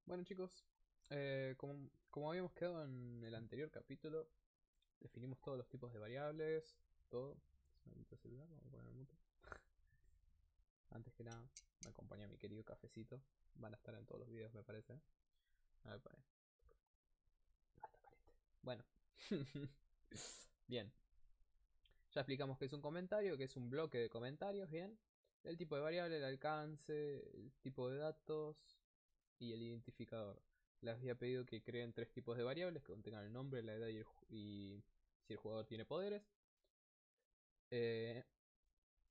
Bueno chicos, como habíamos quedado en el anterior capítulo, definimos todos los tipos de variables, todo. Es un maldito celular, vamos a poner el mute. Antes que nada, me acompaña mi querido cafecito. Van a estar en todos los videos, me parece. A ver, para ahí. Ah, está caliente. Bueno. Bien. Ya explicamos que es un comentario, que es un bloque de comentarios, bien. El tipo de variable, el alcance, el tipo de datos y el identificador. Les había pedido que creen tres tipos de variables que contengan el nombre, la edad y si el jugador tiene poderes. Eh,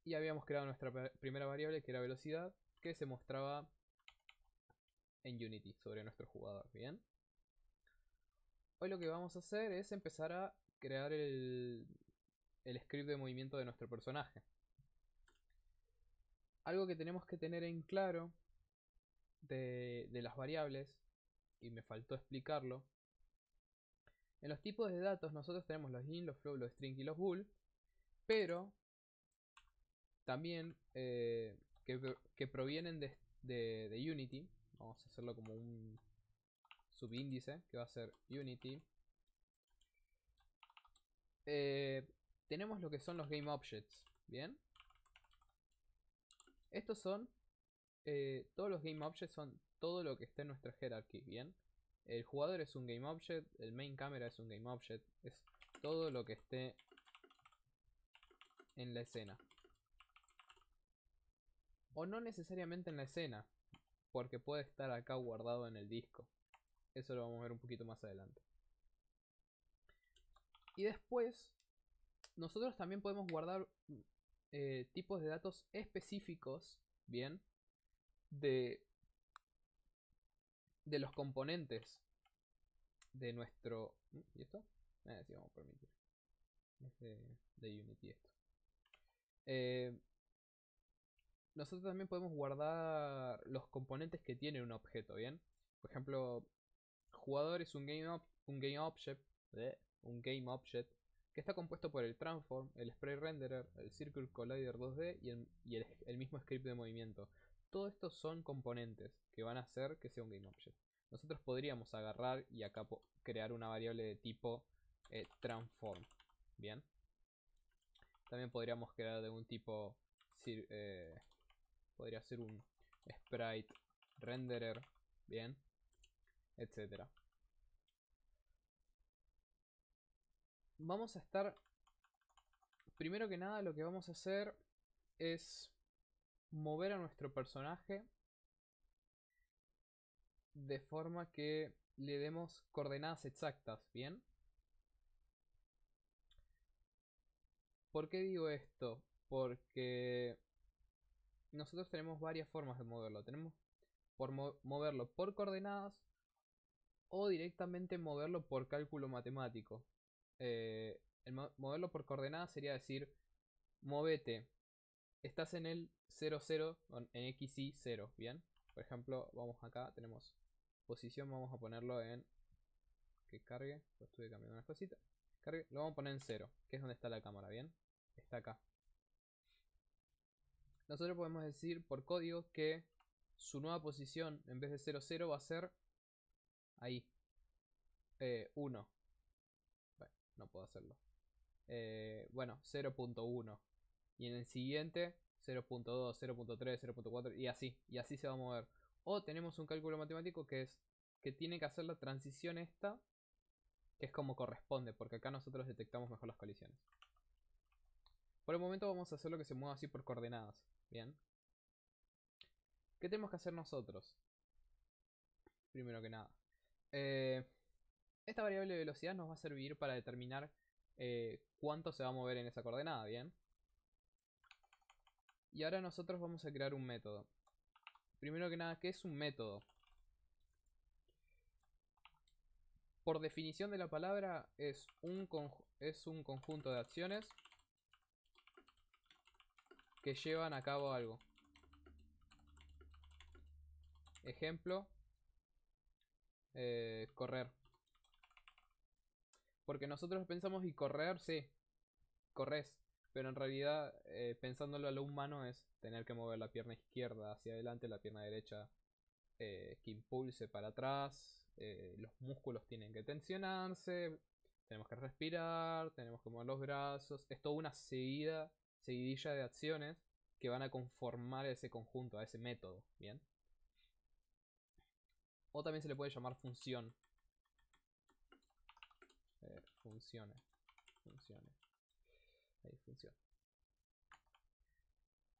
y habíamos creado nuestra primera variable que era velocidad, que se mostraba en Unity sobre nuestro jugador. Bien. Hoy lo que vamos a hacer es empezar a crear el script de movimiento de nuestro personaje. Algo que tenemos que tener en claro de las variables, y me faltó explicarlo. En los tipos de datos nosotros tenemos los int, los float, los string y los bool, pero también que provienen de Unity. Vamos a hacerlo como un subíndice que va a ser Unity. Tenemos lo que son los game objects, ¿bien? Estos son, todos los game objects son todo lo que está en nuestra jerarquía, ¿bien? El jugador es un game object, el main camera es un game object, es todo lo que esté en la escena. O no necesariamente en la escena, porque puede estar acá guardado en el disco. Eso lo vamos a ver un poquito más adelante. Y después, nosotros también podemos guardar tipos de datos específicos, ¿bien? De, de los componentes de nuestro... ¿Y esto? Sí, vamos a permitir. Es de Unity esto. Nosotros también podemos guardar los componentes que tiene un objeto, ¿bien? Por ejemplo, jugador es un game object, un game object que está compuesto por el transform, el spray renderer, el circle collider 2D y el mismo script de movimiento. Todo esto son componentes que van a hacer que sea un game object. Nosotros podríamos agarrar y acá crear una variable de tipo transform, bien. También podríamos crear de un tipo podría ser un sprite renderer, bien, etcétera. Vamos a estar, primero que nada, lo que vamos a hacer es mover a nuestro personaje de forma que le demos coordenadas exactas, ¿bien? ¿Por qué digo esto? Porque nosotros tenemos varias formas de moverlo. Tenemos por moverlo por coordenadas o directamente moverlo por cálculo matemático. Moverlo por coordenadas sería decir, movete, estás en el 0, 0, en x, y 0, ¿bien? Por ejemplo, vamos acá, tenemos posición, vamos a ponerlo en que cargue, pues estuve cambiando unas cositas. Cargue, lo vamos a poner en 0, que es donde está la cámara, ¿bien? Está acá. Nosotros podemos decir por código que su nueva posición en vez de 0, 0 va a ser ahí, 1. Bueno, no puedo hacerlo. Bueno, 0.1. Y en el siguiente 0.2, 0.3, 0.4 y así se va a mover. O tenemos un cálculo matemático que es que tiene que hacer la transición esta, que es como corresponde, porque acá nosotros detectamos mejor las colisiones. Por el momento vamos a hacer lo que se mueva así por coordenadas. Bien. ¿Qué tenemos que hacer nosotros? Primero que nada. Esta variable de velocidad nos va a servir para determinar cuánto se va a mover en esa coordenada, ¿bien? Y ahora nosotros vamos a crear un método. Primero que nada, ¿qué es un método? Por definición de la palabra, es un conjunto de acciones que llevan a cabo algo. Ejemplo, correr. Porque nosotros pensamos y correr, sí, corres. Pero en realidad, pensándolo a lo humano, es tener que mover la pierna izquierda hacia adelante, la pierna derecha que impulse para atrás. Los músculos tienen que tensionarse. Tenemos que respirar. Tenemos que mover los brazos. Es toda una seguidilla de acciones que van a conformar ese conjunto, a ese método. Bien. O también se le puede llamar función. Funciones. Ahí, función.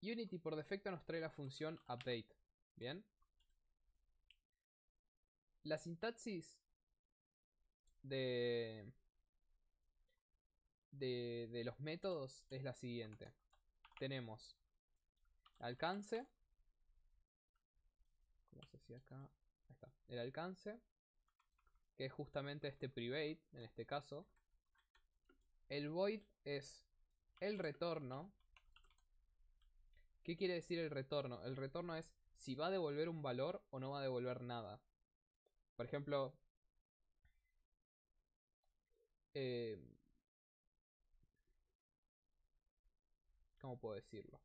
Unity por defecto nos trae la función update. Bien. La sintaxis de los métodos es la siguiente. Tenemos alcance. ¿Cómo se hacía acá? Ahí está. El alcance, que es justamente este private, en este caso. El void es el retorno. ¿Qué quiere decir el retorno? El retorno es si va a devolver un valor o no va a devolver nada. Por ejemplo, ¿cómo puedo decirlo?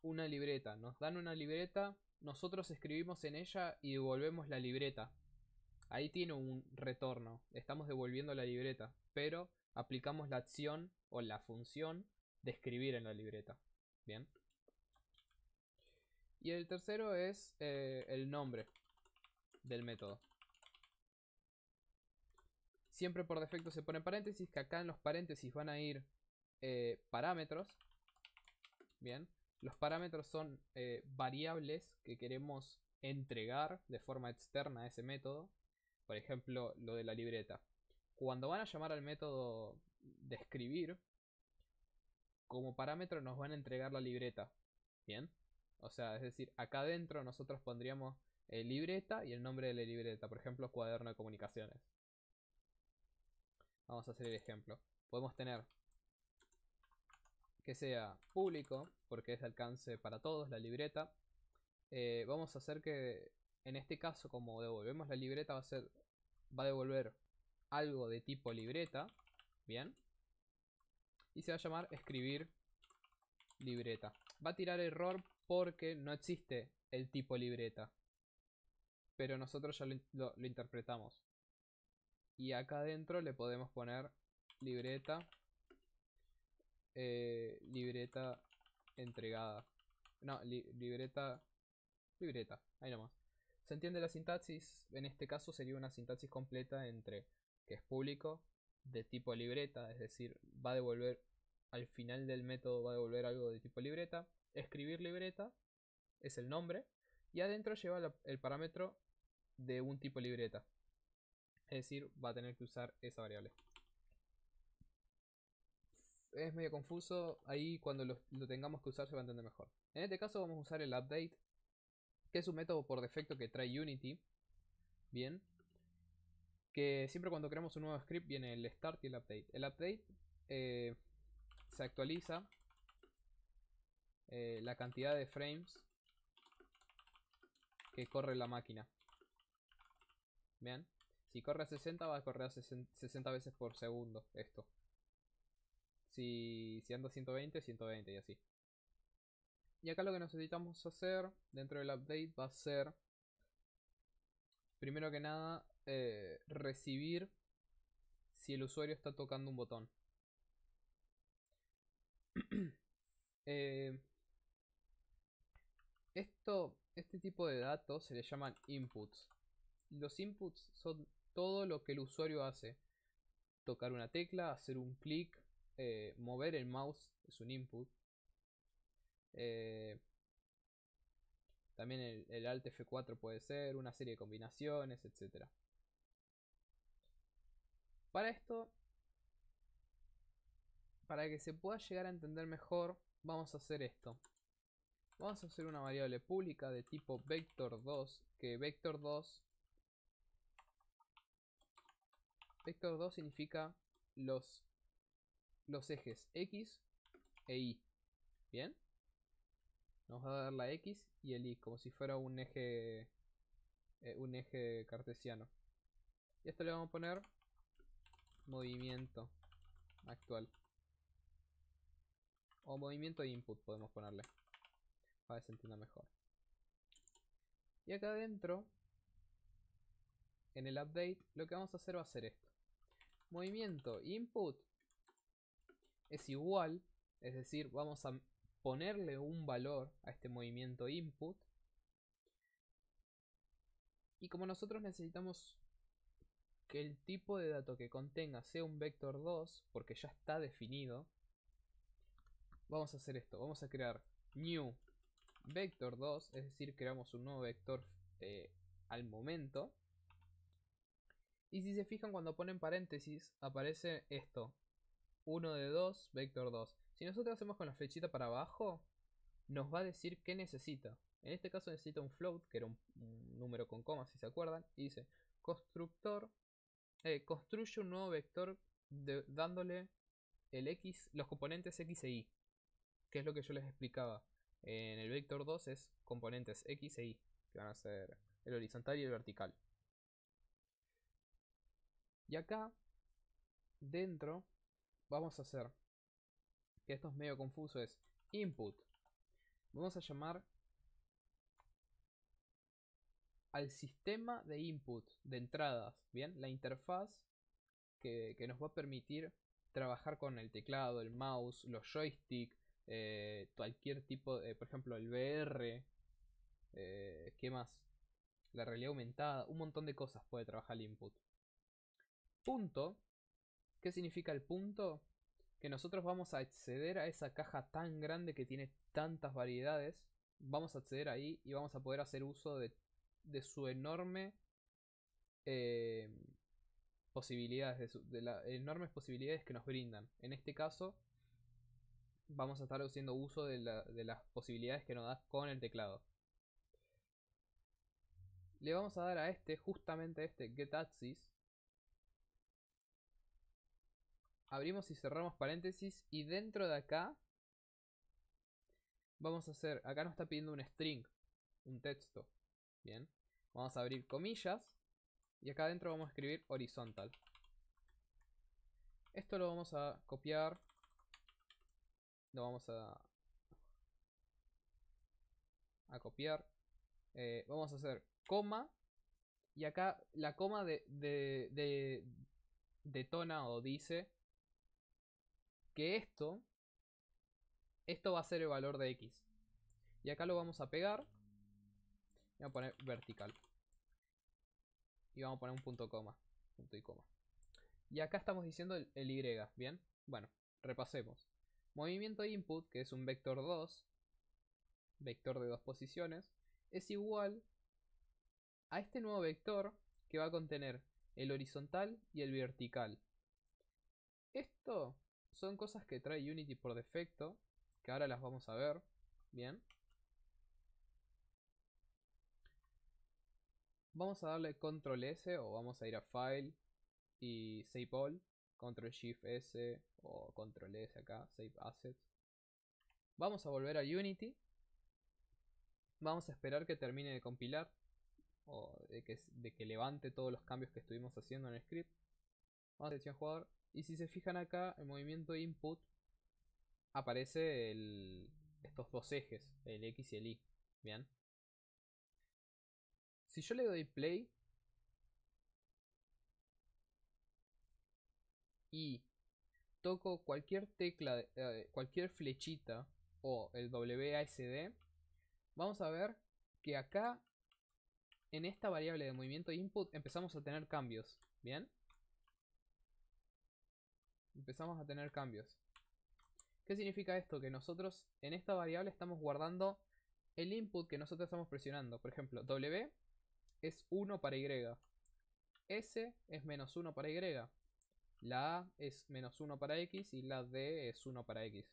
Una libreta. Nos dan una libreta, nosotros escribimos en ella y devolvemos la libreta. Ahí tiene un retorno. Estamos devolviendo la libreta, pero aplicamos la acción o la función de escribir en la libreta. Bien. Y el tercero es el nombre del método. Siempre por defecto se pone paréntesis, que acá en los paréntesis van a ir parámetros. Bien. Los parámetros son variables que queremos entregar de forma externa a ese método. Por ejemplo, lo de la libreta. Cuando van a llamar al método de escribir, como parámetro nos van a entregar la libreta. Bien. O sea, es decir, acá adentro nosotros pondríamos libreta y el nombre de la libreta. Por ejemplo, cuaderno de comunicaciones. Vamos a hacer el ejemplo. Podemos tener que sea público, porque es de alcance para todos, la libreta. Vamos a hacer que, en este caso, como devolvemos la libreta, va a devolver algo de tipo libreta. Bien. Y se va a llamar escribir libreta. Va a tirar error porque no existe el tipo libreta. Pero nosotros ya lo interpretamos. Y acá adentro le podemos poner libreta. Libreta entregada. No, libreta. Libreta, ahí nomás. ¿Se entiende la sintaxis? En este caso sería una sintaxis completa entre que es público, de tipo libreta, es decir, va a devolver al final del método, va a devolver algo de tipo libreta. Escribir libreta es el nombre y adentro lleva el parámetro de un tipo libreta. Es decir, va a tener que usar esa variable. Es medio confuso, ahí cuando lo tengamos que usar se va a entender mejor. En este caso vamos a usar el update, que es un método por defecto que trae Unity. Bien. Que siempre cuando creamos un nuevo script viene el start y el update. El update se actualiza la cantidad de frames que corre la máquina. Bien. Si corre a 60 va a correr a 60 veces por segundo esto. Si anda a 120, 120 y así. Y acá lo que necesitamos hacer dentro del update va a ser, primero que nada, recibir si el usuario está tocando un botón. Este tipo de datos se le llaman inputs. Los inputs son todo lo que el usuario hace. Tocar una tecla, hacer un clic, mover el mouse es un input. También el Alt F4 puede ser, una serie de combinaciones, etc. Para esto, para que se pueda llegar a entender mejor, vamos a hacer esto. Vamos a hacer una variable pública de tipo vector2, que vector2 significa los ejes X e Y. ¿Bien? Nos va a dar la X y el Y, como si fuera un eje cartesiano. Y a esto le vamos a poner movimiento actual. O movimiento de input podemos ponerle. ojalá se entienda mejor. Y acá adentro, en el update, lo que vamos a hacer va a ser esto. Movimiento input es igual, es decir, vamos a ponerle un valor a este movimiento input. Y como nosotros necesitamos que el tipo de dato que contenga sea un vector 2, porque ya está definido, vamos a hacer esto. Vamos a crear new vector 2, es decir, creamos un nuevo vector al momento. Y si se fijan, cuando ponen paréntesis, aparece esto: 1 de 2, vector 2. Si nosotros hacemos con la flechita para abajo, nos va a decir qué necesita. En este caso necesita un float, que era un número con coma, si se acuerdan. Y dice, constructor, construye un nuevo vector dándole el x, los componentes x e y, que es lo que yo les explicaba. En el vector 2 es componentes x e y, que van a ser el horizontal y el vertical. Y acá, dentro, vamos a hacer, que esto es medio confuso, es input. Vamos a llamar al sistema de input, de entradas, ¿bien? La interfaz que nos va a permitir trabajar con el teclado, el mouse, los joysticks, cualquier tipo de, por ejemplo, el VR, ¿qué más? La realidad aumentada, un montón de cosas puede trabajar el input. Punto. ¿Qué significa el punto? Que nosotros vamos a acceder a esa caja tan grande que tiene tantas variedades. Vamos a acceder ahí y vamos a poder hacer uso de su enorme posibilidades, de las enormes posibilidades que nos brindan. En este caso, vamos a estar haciendo uso de las posibilidades que nos da con el teclado. Le vamos a dar a este, justamente a este getAxis. Abrimos y cerramos paréntesis y dentro de acá vamos a hacer, acá nos está pidiendo un string, un texto. Bien, vamos a abrir comillas y acá adentro vamos a escribir horizontal. Esto lo vamos a copiar, lo vamos a copiar. Vamos a hacer coma y acá la coma detona o dice que esto va a ser el valor de x. Y acá lo vamos a pegar y vamos a poner vertical. Y vamos a poner un punto coma. Punto y coma. Y acá estamos diciendo el y. Bien. Bueno, repasemos. Movimiento input, que es un vector 2. Vector de 2 posiciones. Es igual a este nuevo vector que va a contener el horizontal y el vertical. Esto son cosas que trae Unity por defecto, que ahora las vamos a ver. Bien. Vamos a darle control S o vamos a ir a File y Save All. Control Shift S o control S acá, Save Assets. Vamos a volver a Unity. Vamos a esperar que termine de compilar o de que levante todos los cambios que estuvimos haciendo en el script. Vamos a selección jugador y si se fijan acá, el movimiento input aparece estos dos ejes, el X y el Y. Bien. Si yo le doy play y toco cualquier tecla, cualquier flechita o el WASD, vamos a ver que acá en esta variable de movimiento input empezamos a tener cambios. Bien. Empezamos a tener cambios. ¿Qué significa esto? Que nosotros en esta variable estamos guardando el input que nosotros estamos presionando. Por ejemplo, W es 1 para Y. S es menos 1 para Y. La A es menos 1 para X y la D es 1 para X.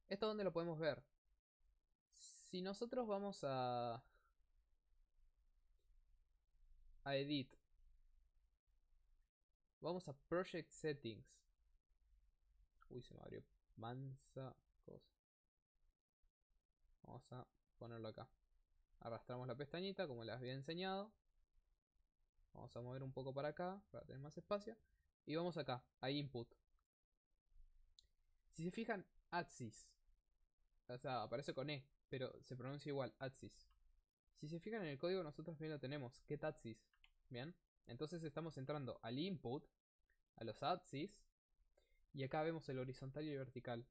¿Esto dónde lo podemos ver? Si nosotros vamos a Edit, vamos a Project Settings. Uy, se me abrió mansa cosa. Vamos a ponerlo acá. Arrastramos la pestañita como les había enseñado. Vamos a mover un poco para acá para tener más espacio. Y vamos acá, a Input. Si se fijan, Axis O sea, aparece con E, pero se pronuncia igual, axis. Si se fijan en el código, nosotros bien lo tenemos, getAxis. Bien, entonces estamos entrando al input, a los axis, y acá vemos el horizontal y el vertical.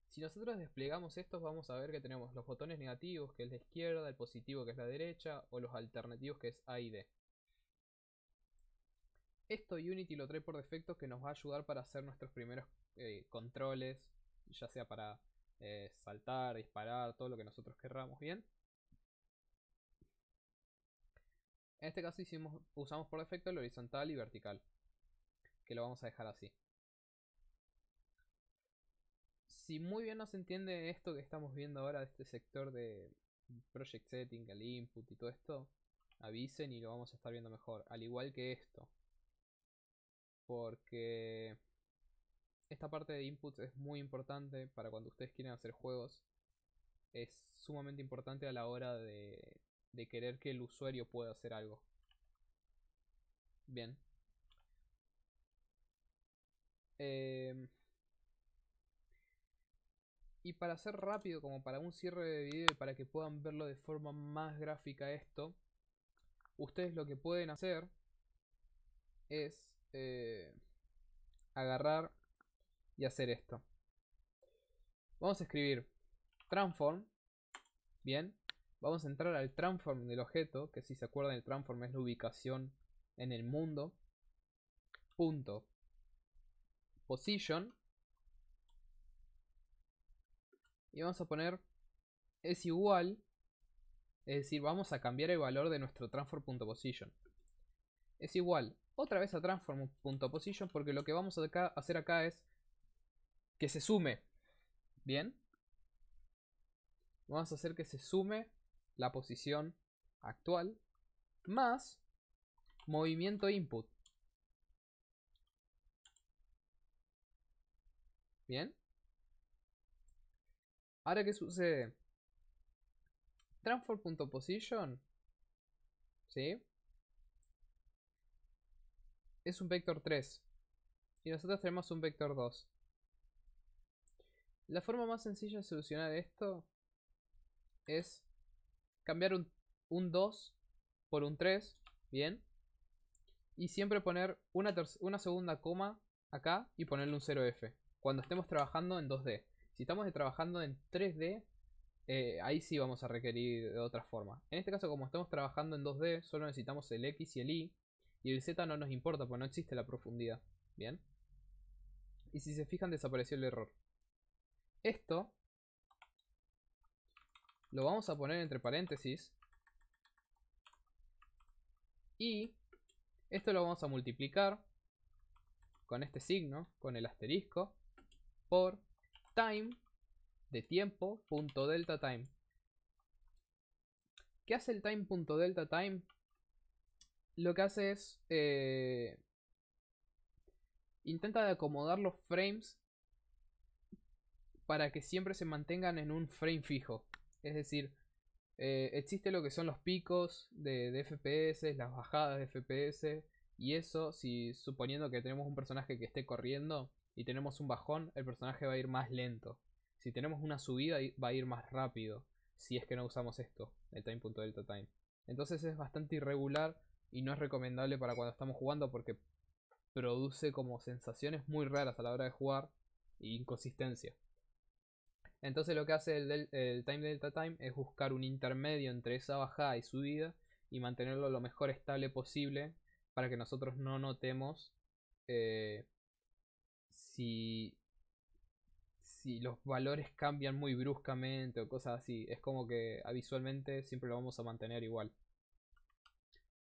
Si nosotros desplegamos estos, vamos a ver que tenemos los botones negativos, que es la izquierda, el positivo, que es la derecha, o los alternativos, que es A y D. Esto Unity lo trae por defecto, que nos va a ayudar para hacer nuestros primeros controles, ya sea para saltar, disparar, todo lo que nosotros querramos, ¿bien? En este caso usamos por defecto el horizontal y vertical, que lo vamos a dejar así. Si muy bien no se entiende esto que estamos viendo ahora de este sector de Project Setting, el input y todo esto, avisen y lo vamos a estar viendo mejor. Al igual que esto. Porque esta parte de inputs es muy importante para cuando ustedes quieren hacer juegos. Es sumamente importante a la hora de querer que el usuario pueda hacer algo. Bien. Y para hacer rápido, como para un cierre de video y para que puedan verlo de forma más gráfica esto, ustedes lo que pueden hacer es agarrar y hacer esto. Vamos a escribir transform. Bien. Vamos a entrar al transform del objeto, que si se acuerdan el transform es la ubicación en el mundo. Punto position. Y vamos a poner es igual. Es decir, vamos a cambiar el valor de nuestro transform.position. Es igual otra vez a transform.position, porque lo que vamos a hacer acá es que se sume. Bien. Vamos a hacer que se sume la posición actual más movimiento input. Bien. Ahora, ¿qué sucede? Transform.position, ¿sí? Es un vector 3 y nosotros tenemos un vector 2. La forma más sencilla de solucionar esto es cambiar un 2 por un 3, bien, y siempre poner una segunda coma acá y ponerle un 0F cuando estemos trabajando en 2D. Si estamos trabajando en 3D, ahí sí vamos a requerir de otra forma. En este caso, como estamos trabajando en 2D, solo necesitamos el X y el Y, y el Z no nos importa porque no existe la profundidad. Bien. Y si se fijan, desapareció el error. Esto lo vamos a poner entre paréntesis. Y esto lo vamos a multiplicar con este signo, con el asterisco, por time de tiempo punto delta time. ¿Qué hace el time punto delta time? Lo que hace es intenta acomodar los frames para que siempre se mantengan en un frame fijo. Es decir, existe lo que son los picos de FPS, las bajadas de FPS. Y eso, si suponiendo que tenemos un personaje que esté corriendo y tenemos un bajón, el personaje va a ir más lento. Si tenemos una subida, va a ir más rápido. Si es que no usamos esto, el time.delta time. Entonces es bastante irregular y no es recomendable para cuando estamos jugando porque produce como sensaciones muy raras a la hora de jugar e inconsistencia. Entonces lo que hace el time delta time es buscar un intermedio entre esa bajada y subida y mantenerlo lo mejor estable posible para que nosotros no notemos si los valores cambian muy bruscamente o cosas así. Es como que visualmente siempre lo vamos a mantener igual.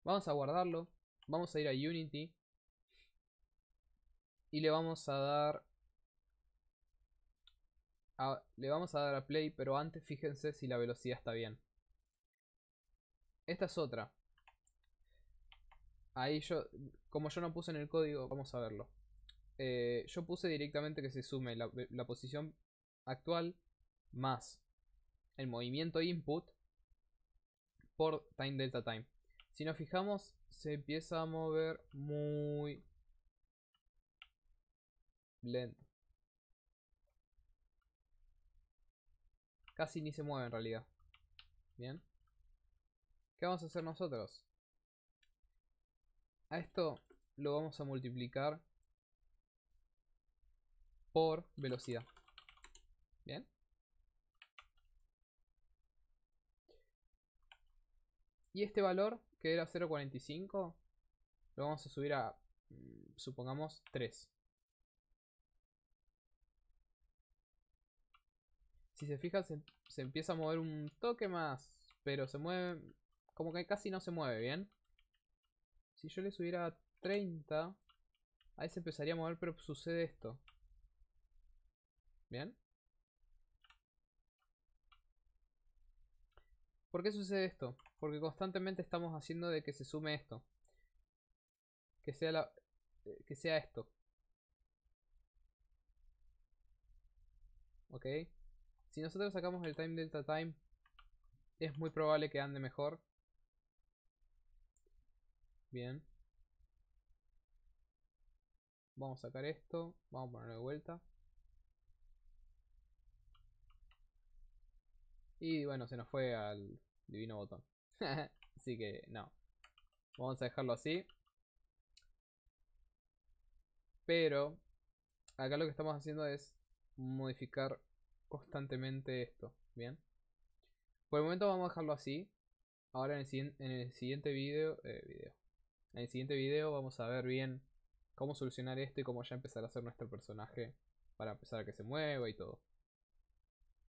Vamos a guardarlo. Vamos a ir a Unity. Y le vamos a dar a play, pero antes fíjense si la velocidad está bien. Esta es otra. Ahí como yo no puse en el código, vamos a verlo. Yo puse directamente que se sume la posición actual más el movimiento input por time delta time. Si nos fijamos, se empieza a mover muy lento. Casi ni se mueve en realidad. Bien. ¿Qué vamos a hacer nosotros? A esto lo vamos a multiplicar por velocidad. Bien. Y este valor, que era 0.45, lo vamos a subir a, supongamos, 3. Si se fijan, se empieza a mover un toque más, pero se mueve, como que casi no se mueve, ¿bien? Si yo le subiera a 30, ahí se empezaría a mover, pero sucede esto. ¿Bien? ¿Por qué sucede esto? Porque constantemente estamos haciendo de que se sume esto. Que sea esto. ¿Ok? Si nosotros sacamos el time delta time, es muy probable que ande mejor. Bien. Vamos a sacar esto. Vamos a ponerlo de vuelta. Y bueno, se nos fue al divino botón. Así que no. Vamos a dejarlo así. Pero acá lo que estamos haciendo es modificar constantemente esto. Bien. Por el momento vamos a dejarlo así. Ahora en el siguiente En el siguiente video vamos a ver bien cómo solucionar esto y cómo ya empezar a hacer nuestro personaje para empezar a que se mueva y todo.